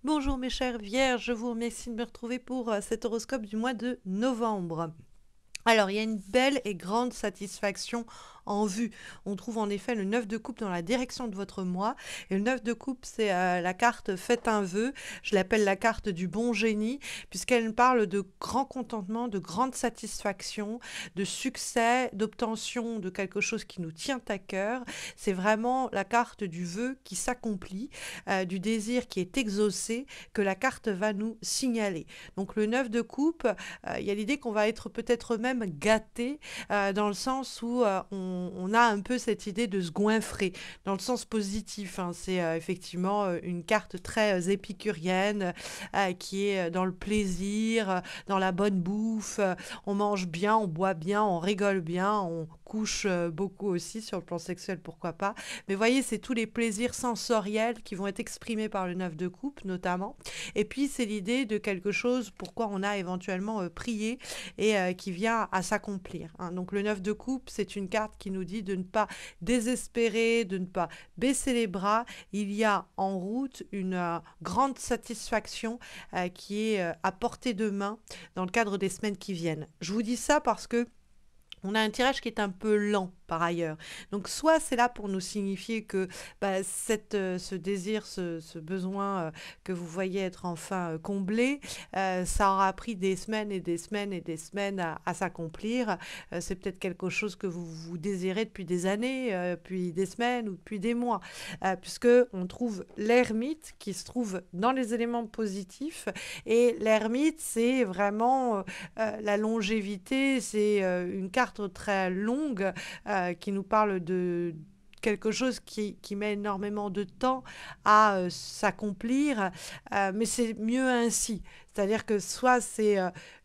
Bonjour mes chers vierges, je vous remercie de me retrouver pour cet horoscope du mois de novembre. Alors, il y a une belle et grande satisfaction en vue. On trouve en effet le 9 de coupe dans la direction de votre mois. Et le 9 de coupe, c'est la carte Faites un vœu. Je l'appelle la carte du bon génie, puisqu'elle parle de grand contentement, de grande satisfaction, de succès, d'obtention de quelque chose qui nous tient à cœur. C'est vraiment la carte du vœu qui s'accomplit, du désir qui est exaucé, que la carte va nous signaler. Donc le 9 de coupe, il y a l'idée qu'on va être peut-être même gâté dans le sens où on a un peu cette idée de se goinfrer, dans le sens positif, hein. C'est effectivement une carte très épicurienne qui est dans le plaisir, dans la bonne bouffe. On mange bien, on boit bien, on rigole bien, on couche beaucoup aussi sur le plan sexuel, pourquoi pas. Mais voyez, c'est tous les plaisirs sensoriels qui vont être exprimés par le 9 de coupe notamment. Et puis, c'est l'idée de quelque chose pourquoi on a éventuellement prié et qui vient à s'accomplir, hein. Donc, le 9 de coupe, c'est une carte qui nous dit de ne pas désespérer, de ne pas baisser les bras. Il y a en route une grande satisfaction qui est à portée de main dans le cadre des semaines qui viennent. Je vous dis ça parce que on a un tirage qui est un peu lent par ailleurs. Donc soit c'est là pour nous signifier que ce désir, ce besoin que vous voyez être enfin comblé, ça aura pris des semaines et des semaines et des semaines à s'accomplir. C'est peut-être quelque chose que vous désirez depuis des années, depuis des semaines ou depuis des mois, puisque on trouve l'ermite qui se trouve dans les éléments positifs. Et l'ermite, c'est vraiment la longévité, c'est une carte très longue qui nous parle de quelque chose qui met énormément de temps à s'accomplir, mais c'est mieux ainsi. C'est-à-dire que soit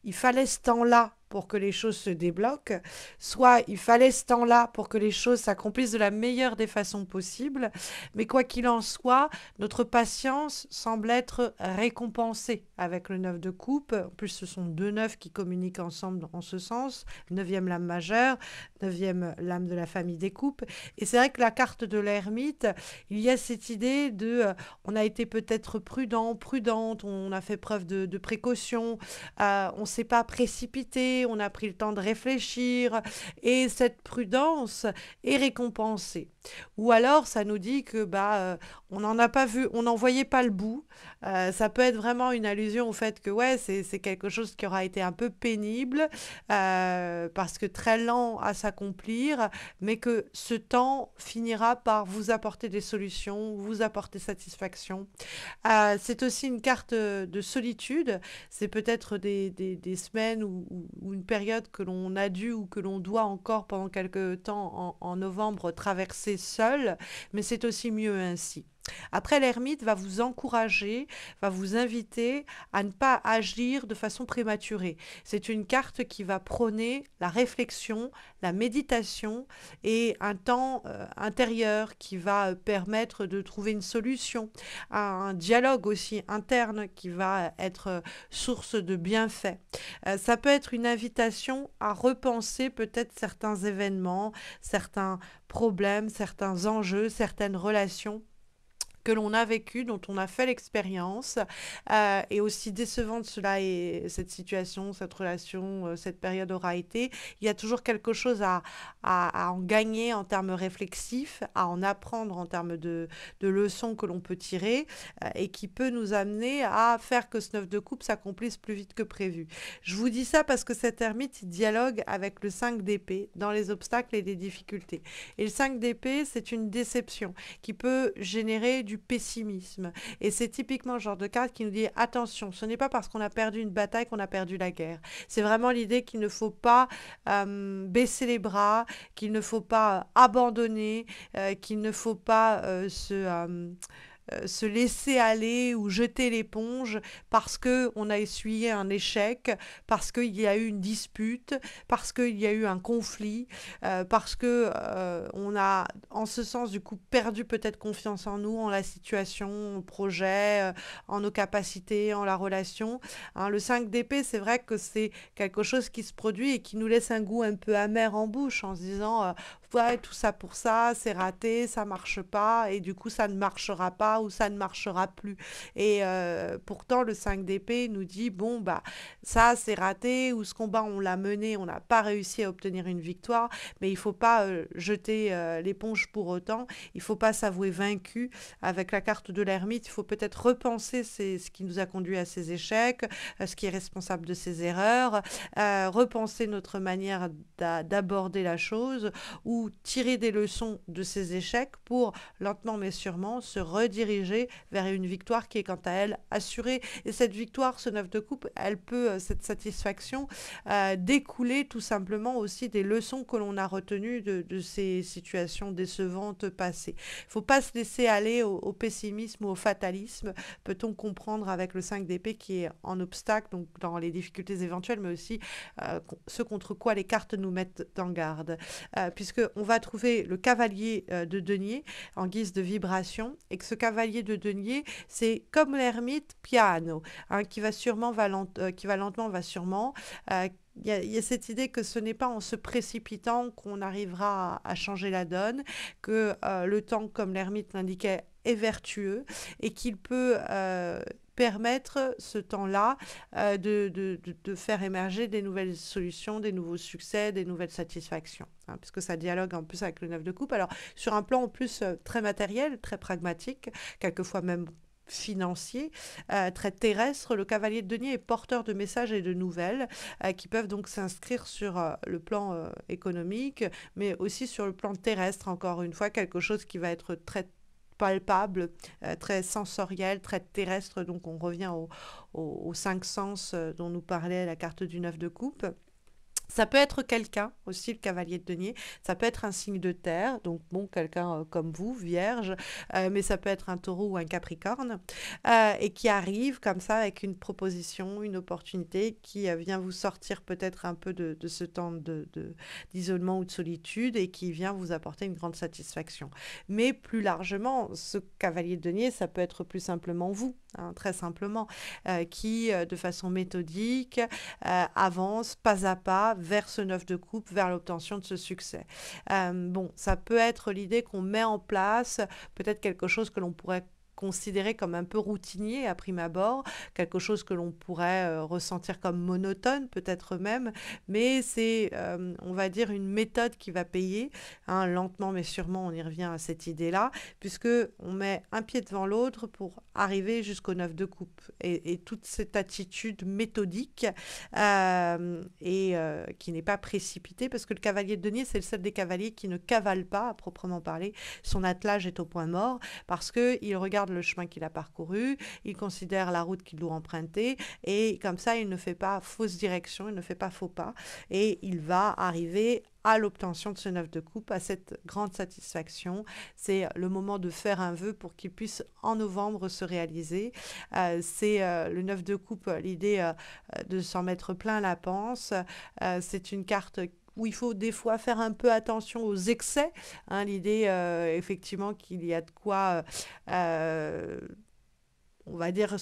il fallait ce temps-là pour que les choses se débloquent, soit il fallait ce temps-là pour que les choses s'accomplissent de la meilleure des façons possibles, mais quoi qu'il en soit, notre patience semble être récompensée avec le 9 de coupe. En plus, ce sont deux neufs qui communiquent ensemble en ce sens. Neuvième lame majeure, neuvième lame de la famille des coupes. Et c'est vrai que la carte de l'ermite, il y a cette idée de, on a été peut-être prudent, prudente, on a fait preuve de précaution, on ne s'est pas précipité, on a pris le temps de réfléchir, et cette prudence est récompensée. Ou alors, ça nous dit que on n'en a pas vu, on n'en voyait pas le bout. Ça peut être vraiment une allusion au fait que ouais, c'est quelque chose qui aura été un peu pénible, parce que très lent à s'accomplir, mais que ce temps finira par vous apporter des solutions, vous apporter satisfaction. C'est aussi une carte de solitude. C'est peut-être des semaines ou une période que l'on a dû ou que l'on doit encore pendant quelques temps en novembre traverser seul, mais c'est aussi mieux ainsi. Après, l'ermite va vous encourager, va vous inviter à ne pas agir de façon prématurée. C'est une carte qui va prôner la réflexion, la méditation et un temps intérieur qui va permettre de trouver une solution, un dialogue aussi interne qui va être source de bienfaits. Ça peut être une invitation à repenser peut-être certains événements, certains problèmes, certains enjeux, certaines relations que l'on a vécu, dont on a fait l'expérience, et aussi décevante cela et cette situation, cette relation, cette période aura été, il y a toujours quelque chose à en gagner en termes réflexifs, à en apprendre en termes de leçons que l'on peut tirer, et qui peut nous amener à faire que ce 9 de coupe s'accomplisse plus vite que prévu. Je vous dis ça parce que cet ermite, il dialogue avec le 5 d'épée dans les obstacles et les difficultés. Et le 5 d'épée, c'est une déception qui peut générer du pessimisme. Et c'est typiquement le genre de carte qui nous dit attention, ce n'est pas parce qu'on a perdu une bataille qu'on a perdu la guerre. C'est vraiment l'idée qu'il ne faut pas baisser les bras, qu'il ne faut pas abandonner, qu'il ne faut pas se laisser aller ou jeter l'éponge parce que on a essuyé un échec, parce qu'il y a eu une dispute, parce qu'il y a eu un conflit, parce que on a en ce sens du coup perdu peut-être confiance en nous, en la situation, au projet, en nos capacités, en la relation, hein. Le 5 d'épée, c'est vrai que c'est quelque chose qui se produit et qui nous laisse un goût un peu amer en bouche en se disant ouais, tout ça pour ça, c'est raté, ça marche pas, et du coup, ça ne marchera pas ou ça ne marchera plus. Et pourtant, le 5 d'épée nous dit, bon, bah, ça, c'est raté, ou ce combat, on l'a mené, on n'a pas réussi à obtenir une victoire, mais il faut pas jeter l'éponge pour autant, il faut pas s'avouer vaincu. Avec la carte de l'ermite, il faut peut-être repenser ce qui nous a conduit à ces échecs, ce qui est responsable de ces erreurs, repenser notre manière d'aborder la chose, ou tirer des leçons de ces échecs pour lentement mais sûrement se rediriger vers une victoire qui est quant à elle assurée. Et cette victoire, ce 9 de coupe, elle peut, cette satisfaction, découler tout simplement aussi des leçons que l'on a retenues de ces situations décevantes passées. Il ne faut pas se laisser aller au pessimisme ou au fatalisme, peut-on comprendre avec le 5 d'épée qui est en obstacle, donc dans les difficultés éventuelles, mais aussi ce contre quoi les cartes nous mettent en garde. Puisqu'on va trouver le cavalier de denier en guise de vibration, et que ce cavalier de denier, c'est comme l'ermite piano, hein, qui va lentement, va sûrement. Il y a cette idée que ce n'est pas en se précipitant qu'on arrivera à changer la donne, que le temps, comme l'ermite l'indiquait, est vertueux, et qu'il peut permettre ce temps-là de faire émerger des nouvelles solutions, des nouveaux succès, des nouvelles satisfactions, hein, puisque ça dialogue en plus avec le 9 de coupe. Alors, sur un plan en plus très matériel, très pragmatique, quelquefois même financier, très terrestre, le cavalier de denier est porteur de messages et de nouvelles qui peuvent donc s'inscrire sur le plan économique, mais aussi sur le plan terrestre, encore une fois, quelque chose qui va être très palpable, très sensoriel, très terrestre. Donc on revient aux cinq sens dont nous parlait la carte du 9 de coupe. Ça peut être quelqu'un, aussi le cavalier de denier, ça peut être un signe de terre, donc bon, quelqu'un comme vous, vierge, mais ça peut être un taureau ou un capricorne, et qui arrive comme ça avec une proposition, une opportunité qui vient vous sortir peut-être un peu de ce temps d'isolement ou de solitude, et qui vient vous apporter une grande satisfaction. Mais plus largement, ce cavalier de denier, ça peut être plus simplement vous, hein, très simplement, qui, de façon méthodique, avance pas à pas vers ce 9 de coupe, vers l'obtention de ce succès. Bon, ça peut être l'idée qu'on met en place peut-être quelque chose que l'on pourrait considéré comme un peu routinier à prime abord, quelque chose que l'on pourrait ressentir comme monotone peut-être même, mais c'est, on va dire, une méthode qui va payer, hein, lentement mais sûrement, on y revient à cette idée-là, puisque on met un pied devant l'autre pour arriver jusqu'au 9 de coupe. Et toute cette attitude méthodique qui n'est pas précipitée, parce que le cavalier de denier, c'est le seul des cavaliers qui ne cavale pas, à proprement parler. Son attelage est au point mort, parce qu'il regarde le chemin qu'il a parcouru, il considère la route qu'il doit emprunter, et comme ça, il ne fait pas fausse direction, il ne fait pas faux pas, et il va arriver à l'obtention de ce 9 de coupe, à cette grande satisfaction. C'est le moment de faire un vœu pour qu'il puisse en novembre se réaliser. C'est le 9 de coupe, l'idée de s'en mettre plein la panse. C'est une carte où il faut des fois faire un peu attention aux excès, hein, l'idée effectivement qu'il y a de quoi on va dire,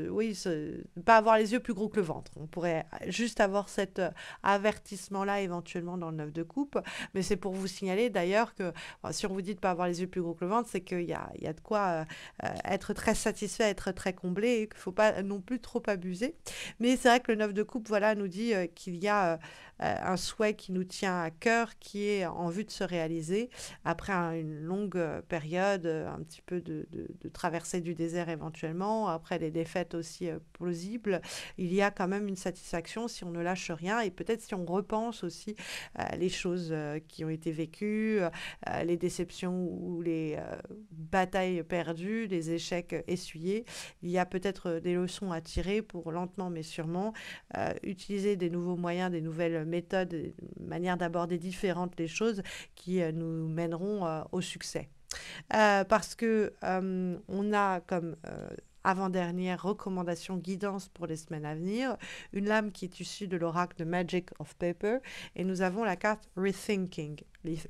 oui, ne pas avoir les yeux plus gros que le ventre. On pourrait juste avoir cet avertissement-là éventuellement dans le 9 de coupe. Mais c'est pour vous signaler d'ailleurs que si on vous dit de ne pas avoir les yeux plus gros que le ventre, c'est qu'il y a de quoi être très satisfait, être très comblé, et qu'il ne faut pas non plus trop abuser. Mais c'est vrai que le 9 de coupe, voilà, nous dit qu'il y a un souhait qui nous tient à cœur, qui est en vue de se réaliser après une longue période, un petit peu de traversée du désert éventuellement, après des défaites aussi plausibles. Il y a quand même une satisfaction si on ne lâche rien, et peut-être si on repense aussi les choses qui ont été vécues, les déceptions ou les batailles perdues, les échecs essuyés. Il y a peut-être des leçons à tirer pour lentement mais sûrement utiliser des nouveaux moyens, des nouvelles méthodes, des manières d'aborder différentes les choses qui nous mèneront au succès. Parce que on a comme avant-dernière recommandation guidance pour les semaines à venir, une lame qui est issue de l'oracle de Magic of Paper, et nous avons la carte Rethinking,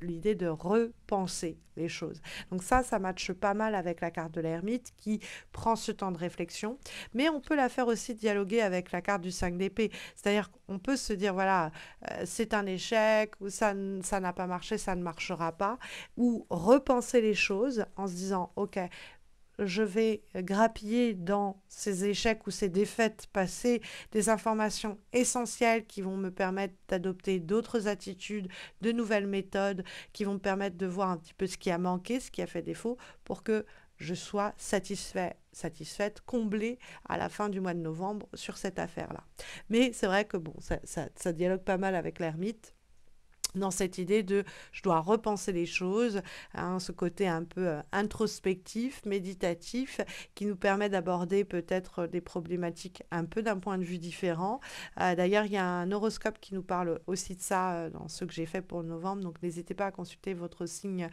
l'idée de repenser les choses. Donc ça matche pas mal avec la carte de l'ermite qui prend ce temps de réflexion, mais on peut la faire aussi dialoguer avec la carte du 5 d'épée, c'est-à-dire qu'on peut se dire, voilà, c'est un échec, ou ça n'a pas marché, ça ne marchera pas, ou repenser les choses en se disant, ok, je vais grappiller dans ces échecs ou ces défaites passées des informations essentielles qui vont me permettre d'adopter d'autres attitudes, de nouvelles méthodes, qui vont me permettre de voir un petit peu ce qui a manqué, ce qui a fait défaut, pour que je sois satisfaite, comblée à la fin du mois de novembre sur cette affaire-là. Mais c'est vrai que bon, ça dialogue pas mal avec l'ermite dans cette idée de je dois repenser les choses, hein, ce côté un peu introspectif, méditatif, qui nous permet d'aborder peut-être des problématiques un peu d'un point de vue différent. D'ailleurs, il y a un horoscope qui nous parle aussi de ça dans ce que j'ai fait pour novembre, donc n'hésitez pas à consulter votre signe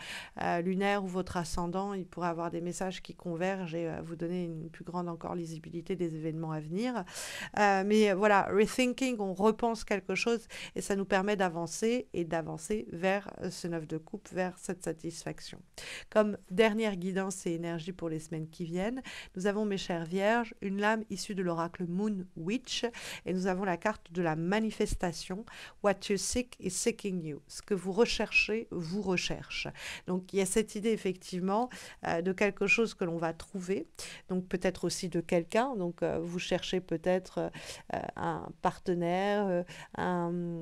lunaire ou votre ascendant, il pourrait avoir des messages qui convergent et vous donner une plus grande encore lisibilité des événements à venir. Mais voilà, rethinking, on repense quelque chose et ça nous permet d'avancer et d'avancer vers ce 9 de coupe, vers cette satisfaction. Comme dernière guidance et énergie pour les semaines qui viennent, nous avons, mes chères vierges, une lame issue de l'oracle Moon Witch et nous avons la carte de la manifestation. What you seek is seeking you. Ce que vous recherchez, vous recherche. Donc il y a cette idée effectivement de quelque chose que l'on va trouver, donc peut-être aussi de quelqu'un, donc vous cherchez peut-être un partenaire, un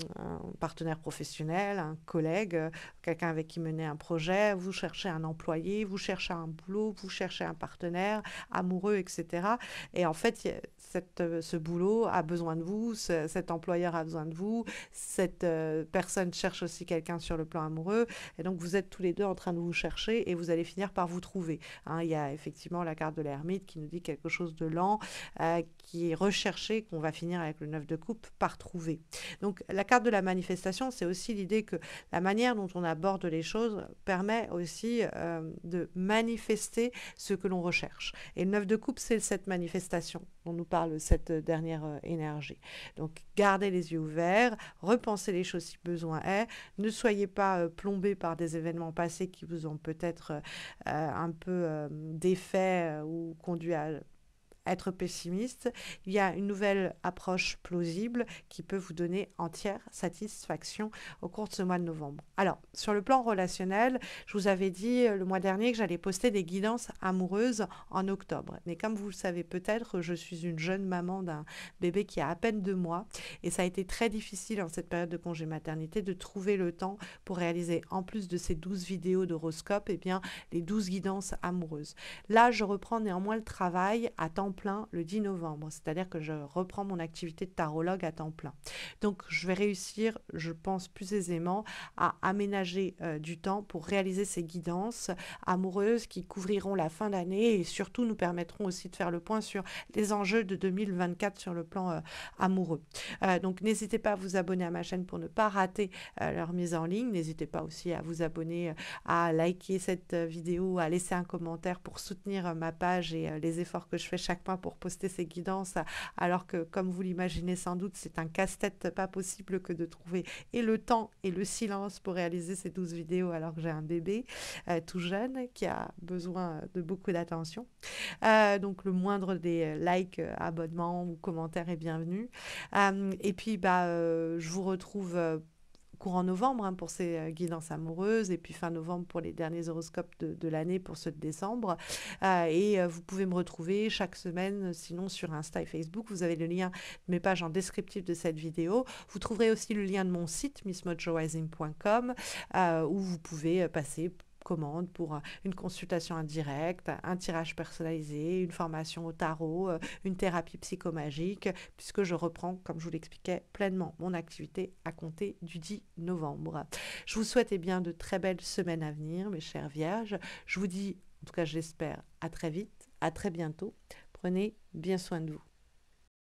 partenaire professionnel, un collègue, quelqu'un avec qui mener un projet, vous cherchez un employé, vous cherchez un boulot, vous cherchez un partenaire amoureux, etc. Et en fait, ce boulot a besoin de vous, cet employeur a besoin de vous, cette personne cherche aussi quelqu'un sur le plan amoureux, et donc vous êtes tous les deux en train de vous chercher et vous allez finir par vous trouver. Hein, il y a effectivement la carte de l'ermite qui nous dit quelque chose de lent, qui est recherché, qu'on va finir avec le 9 de coupe par trouver. Donc la carte de la manifestation, c'est aussi l'idée que la manière dont on aborde les choses permet aussi de manifester ce que l'on recherche. Et le 9 de coupe, c'est cette manifestation dont nous parle cette dernière énergie. Donc gardez les yeux ouverts, repensez les choses si besoin est, ne soyez pas plombés par des événements passés qui vous ont peut-être un peu défait ou conduit à être pessimiste. Il y a une nouvelle approche plausible qui peut vous donner entière satisfaction au cours de ce mois de novembre. Alors, sur le plan relationnel, je vous avais dit le mois dernier que j'allais poster des guidances amoureuses en octobre. Mais comme vous le savez peut-être, je suis une jeune maman d'un bébé qui a à peine 2 mois et ça a été très difficile en cette période de congé maternité de trouver le temps pour réaliser, en plus de ces 12 vidéos d'horoscope, eh bien, les 12 guidances amoureuses. Là, je reprends néanmoins le travail à temps plein le 10 novembre, c'est-à-dire que je reprends mon activité de tarologue à temps plein. Donc je vais réussir, je pense plus aisément, à aménager du temps pour réaliser ces guidances amoureuses qui couvriront la fin d'année et surtout nous permettront aussi de faire le point sur les enjeux de 2024 sur le plan amoureux. Donc n'hésitez pas à vous abonner à ma chaîne pour ne pas rater leur mise en ligne. N'hésitez pas aussi à vous abonner, à liker cette vidéo, à laisser un commentaire pour soutenir ma page et les efforts que je fais chaque mois pour poster ces guidances, alors que, comme vous l'imaginez sans doute, c'est un casse-tête pas possible que de trouver et le temps et le silence pour réaliser ces 12 vidéos alors que j'ai un bébé tout jeune qui a besoin de beaucoup d'attention. Donc le moindre des likes, abonnements ou commentaires est bienvenu. Et puis je vous retrouve courant novembre pour ces guidances amoureuses et puis fin novembre pour les derniers horoscopes de l'année pour ceux de décembre. Vous pouvez me retrouver chaque semaine sinon sur Insta et Facebook. Vous avez le lien de mes pages en descriptif de cette vidéo. Vous trouverez aussi le lien de mon site missmojorising.com où vous pouvez passer commande pour une consultation indirecte, un tirage personnalisé, une formation au tarot, une thérapie psychomagique, puisque je reprends, comme je vous l'expliquais, pleinement mon activité à compter du 10 novembre. Je vous souhaite bien de très belles semaines à venir, mes chères vierges. Je vous dis, en tout cas je l'espère, à très vite, à très bientôt. Prenez bien soin de vous.